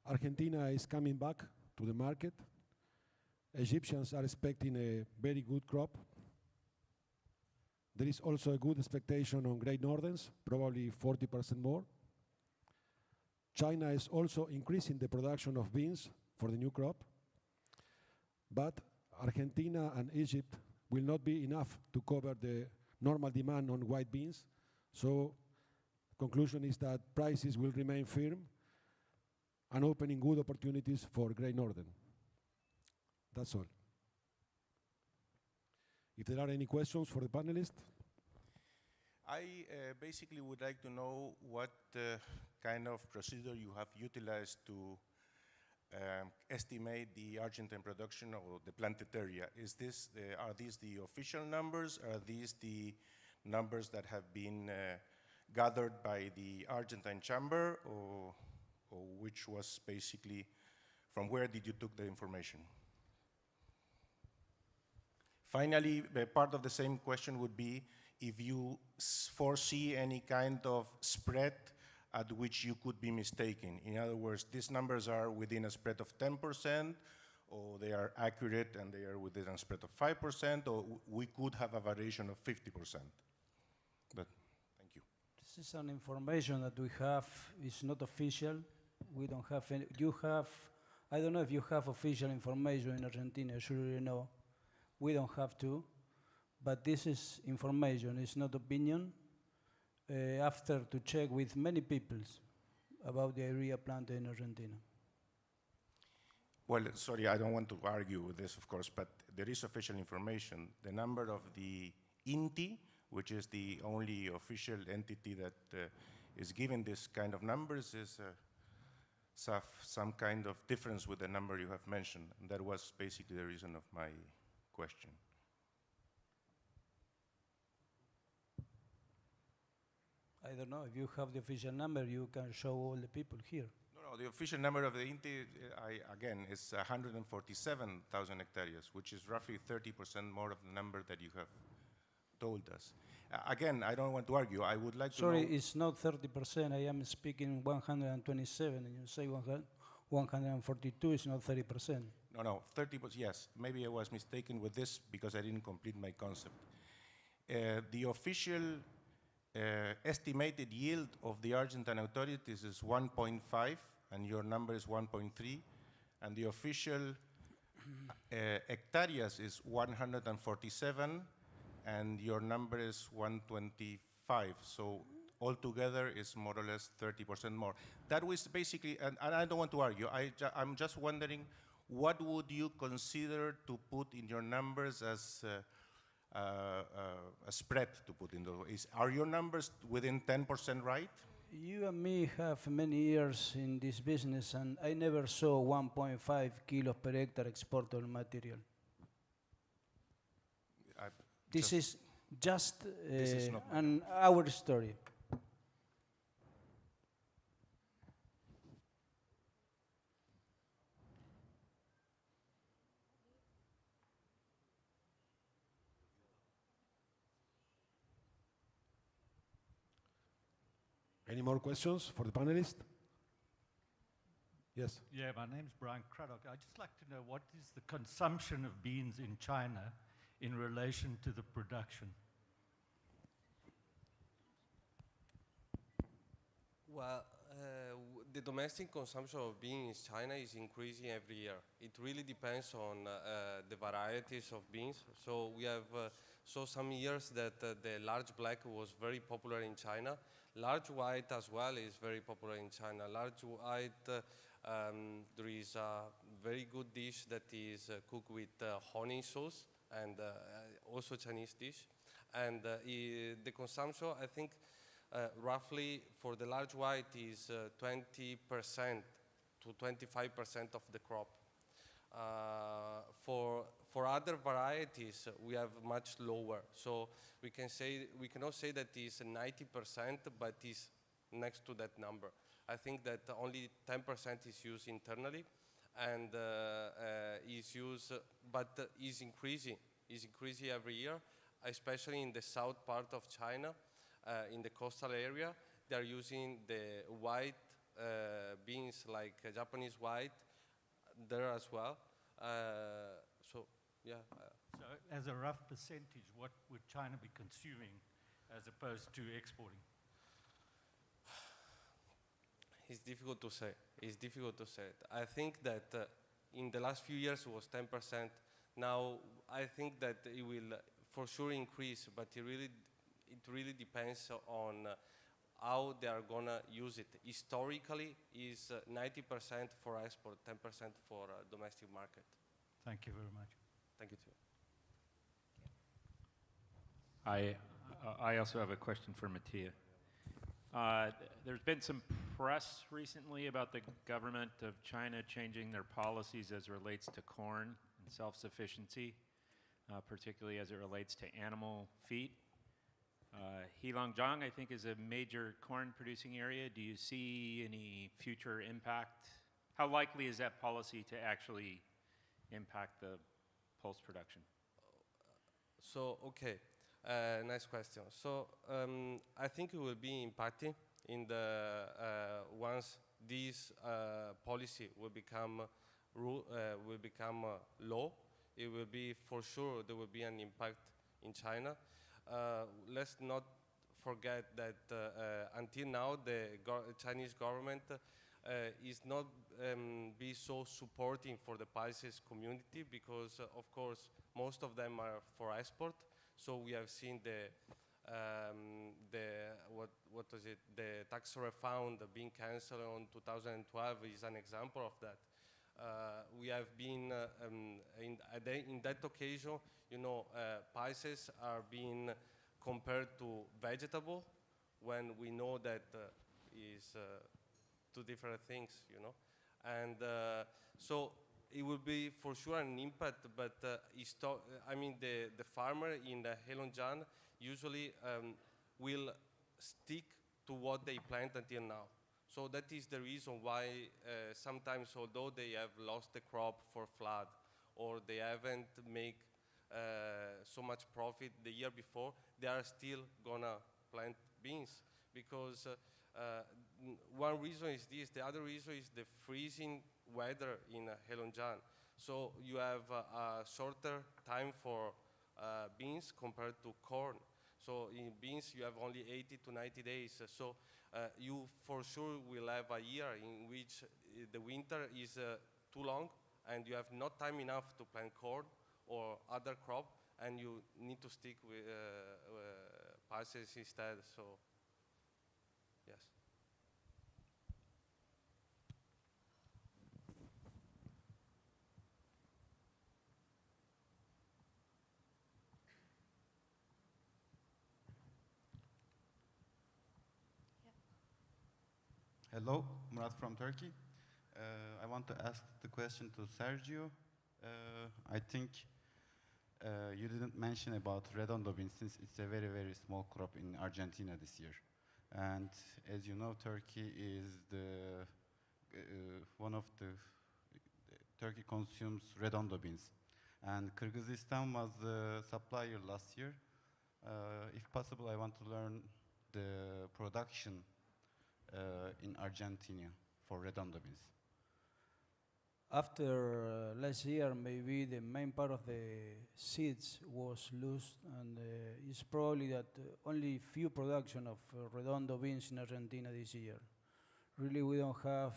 Argentina is coming back to the market. Egyptians are expecting a very good crop. There is also a good expectation on Great Northerns, probably 40% more. China is also increasing the production of beans for the new crop. But Argentina and Egypt will not be enough to cover the normal demand on white beans. So conclusion is that prices will remain firm and opening good opportunities for Great Northern. That's all. If there are any questions for the panelists? I basically would like to know what kind of procedure you have utilized to estimate the Argentine production or the planted area. Are these the official numbers? Are these the numbers that have been gathered by the Argentine Chamber, or which was basically, from where did you took the information? Finally, part of the same question would be if you foresee any kind of spread at which you could be mistaken. In other words, these numbers are within a spread of 10%, or they are accurate and they are within a spread of 5%, or we could have a variation of 50%. But thank you. This is an information that we have. It's not official. We don't have any. I don't know if you have official information in Argentina. Sure you know. We don't have to. But this is information. It's not opinion. After to check with many people about the area planted in Argentina. Well, sorry, I don't want to argue with this, of course, but there is official information. The number of the INTI, which is the only official entity that is giving this kind of numbers, is some kind of difference with the number you have mentioned. And that was basically the reason of my question. I don't know. If you have the official number, you can show all the people here. No, the official number of the INTI, again, is 147,000 hectares, which is roughly 30% more of the number that you have told us. Again, I don't want to argue. I would like to know. Sorry, it's not 30%. I am speaking 127, and you say 142 is not 30%. No, 30%, yes. Maybe I was mistaken with this because I didn't complete my concept. The official estimated yield of the Argentine authorities is 1.5, and your number is 1.3, and the official hectares is 147, and your number is 125. So altogether is more or less 30% more. That was basically, and I don't want to argue, I'm just wondering, what would you consider to put in your numbers as a spread to put in those? Are your numbers within 10% right? You and me have many years in this business, and I never saw 1.5 kilos per hectare exportable material. This is just our story. Any more questions for the panelists? Yes. Yeah, my name's Brian Craddock. I'd just like to know, what is the consumption of beans in China in relation to the production? Well, the domestic consumption of beans in China is increasing every year. It really depends on the varieties of beans. So we have saw some years that the large black was very popular in China. Large white as well is very popular in China. Large white, there is a very good dish that is cooked with honey sauce and also Chinese dish. And the consumption, I think, roughly for the large white is 20% to 25% of the crop. For other varieties, we have much lower. So we cannot say that it's 90%, but it's next to that number. I think that only 10% is used internally, and is used, but is increasing. Is increasing every year, especially in the south part of China. In the coastal area, they are using the white beans like Japanese white there as well. So, yeah. So as a rough percentage, what would China be consuming as opposed to exporting? It's difficult to say. It's difficult to say. I think that in the last few years it was 10%. Now I think that it will for sure increase, but it really depends on how they are gonna use it. Historically, is 90% for export, 10% for domestic market. Thank you very much. Thank you too. I also have a question for Mattia. There's been some press recently about the government of China changing their policies as it relates to corn and self-sufficiency, particularly as it relates to animal feed. Heilongjiang, I think, is a major corn-producing area. Do you see any future impact? How likely is that policy to actually impact the pulse production? So, okay, nice question. So, I think it will be impacting in the once this policy will become law. It will be for sure there will be an impact in China. Let's not forget that until now the Chinese government is not be so supporting for the pulses community because of course most of them are for export. So we have seen the tax refund being cancelled on 2012 is an example of that. We have been in that occasion, you know, pulses are being compared to vegetable when we know that is two different things, you know, and so it will be for sure an impact. But I mean, the farmer in the Heilongjiang usually will stick to what they plant until now. So that is the reason why sometimes, although they have lost the crop for flood or they haven't made so much profit the year before, they are still gonna plant beans because one reason is this. The other reason is the freezing weather in Heilongjiang. So you have a shorter time for beans compared to corn. So in beans you have only 80 to 90 days. So you for sure will have a year in which the winter is too long and you have not time enough to plant corn or other crop, and you need to stick with pulses instead. So yes. Hello, Murat from Turkey. I want to ask the question to Sergio. I think you didn't mention about redondo beans since it's a very, very small crop in Argentina this year. And as you know, Turkey is one of the, Turkey consumes redondo beans. And Kyrgyzstan was the supplier last year. If possible, I want to learn the production in Argentina for redondo beans. After last year, maybe the main part of the seeds was lost, and it's probably that only few production of redondo beans in Argentina this year. Really, we don't have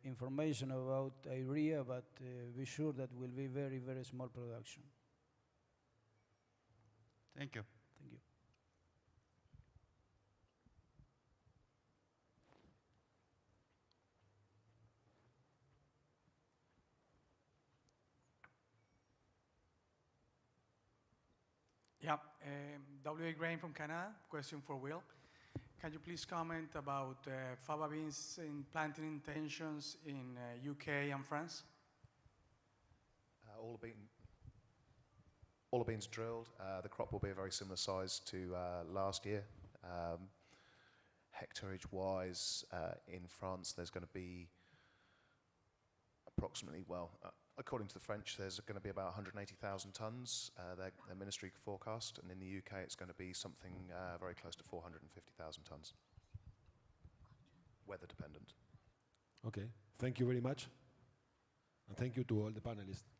information about area, but be sure that will be very, very small production. Thank you. Thank you. Yeah, W.A. Grain from Canada. Question for Will. Can you please comment about fava beans in planting intentions in UK and France? All the beans drilled. The crop will be a very similar size to last year. Hectareage-wise, in France, there's going to be approximately, according to the French, there's going to be about 180,000 tonnes, their ministry forecast, and in the UK it's going to be something very close to 450,000 tonnes. Weather dependent. Okay, thank you very much. And thank you to all the panelists.